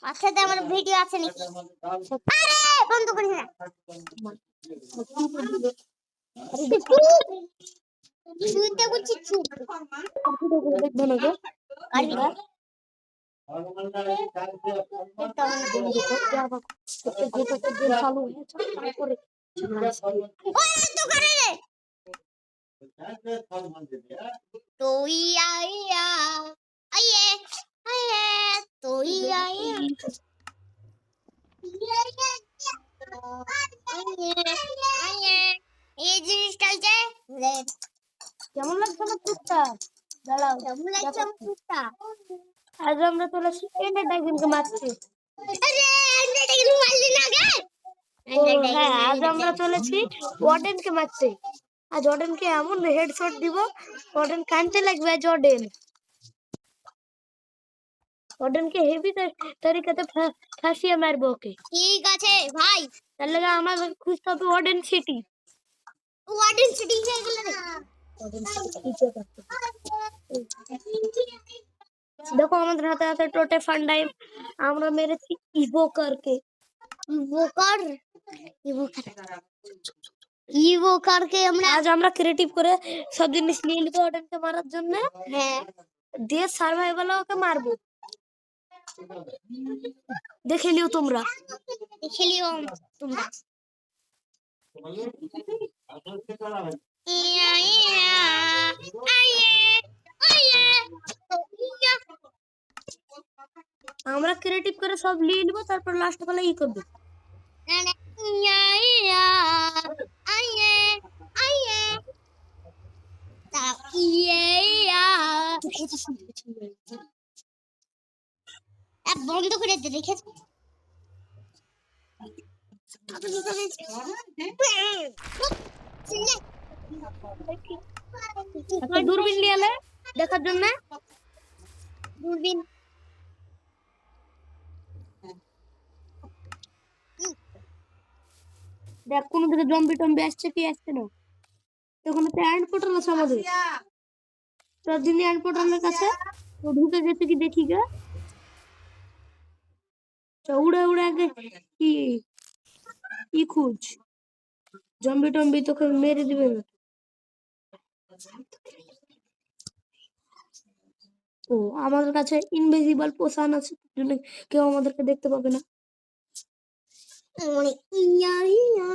আচ্ছা আমার ভিডিও আছে নাকি? আরে বন্ধ করিস না। শুনতে বলছি চুপ। দেখবে না গো কাটবি না? চালু হয়েছে তারপরে তুই আইয়া আইয়ে আইয়ে তুই আইয়া এই জিনিসটা যে কেমন লাগছে না টুকটা? দাঁড়াও কেমন লাগছে আমার কুত্তা? আজ আমরা চলেছি এন্ডার ড্রাগনকে মারতে। আরে আন্ডারটা কিন্তু মারলি না গে? ও হ্যাঁ, আজ আমরা চলেছি ওয়ার্ডেনকে মারতে। আজ ওয়ার্ডেনকে এমন হেডশট দিব, ওয়ার্ডেন কানতে লাগবে। আজ ওয়ার্ডেনকে হেভি তরিকাতে ফাঁসিয়ে মারবো ওকে। ঠিক আছে ভাই, তার লাগে আমাদের খুঁজতে হবে ওয়ার্ডেন সিটি। ওয়ার্ডেন সিটি হয়ে গেল রে। দেখো আমাদের হাতে হাতে টোটে ফান্ডাইম আমরা মেরেছি ইভোকারকে। ইভোকার ইভোকারকে আমরা আজ আমরা ক্রিয়েটিভ করে সব জিনিস নিয়ে নিবো ওয়ার্ডেনকে মারার জন্য। হ্যাঁ দিয়ে সার্ভাইভালে ওকে মারবো। দেখে নিও তোমরা। খেলিও তোমরা। ইয়া ইয়া আইয়ে আইয়ে ইয়া আমরা ক্রিয়েটিভ করে সব নিয়ে নিবো, তারপর লাস্ট বেলা ই করবো। না না ইয়া ইয়া আইয়ে আইয়ে তা ইয়া ইয়া বন্ধ করে দে দেখে একটা দূরবীন নিয়ে এলে দেখার জন্য। দূরবীন দেখ কোন দিকে জম্বি টম্বি আসছে কি আসছে না। তখন একটা অ্যান্ড পোর্টাল আছে আমাদের। তোর দিন অ্যান্ড পোর্টালের কাছে তো ঢুকে গেছে কি দেখি গা। উড়ে উড়ে আগে কি কি খুঁজ, জম্বি টম্বি তোকে মেরে দিবে না। ও আমাদের কাছে ইনভিজিবল পোশান আছে, জন্য কেউ আমাদেরকে দেখতে পাবে না। মানে ইয়া ইয়া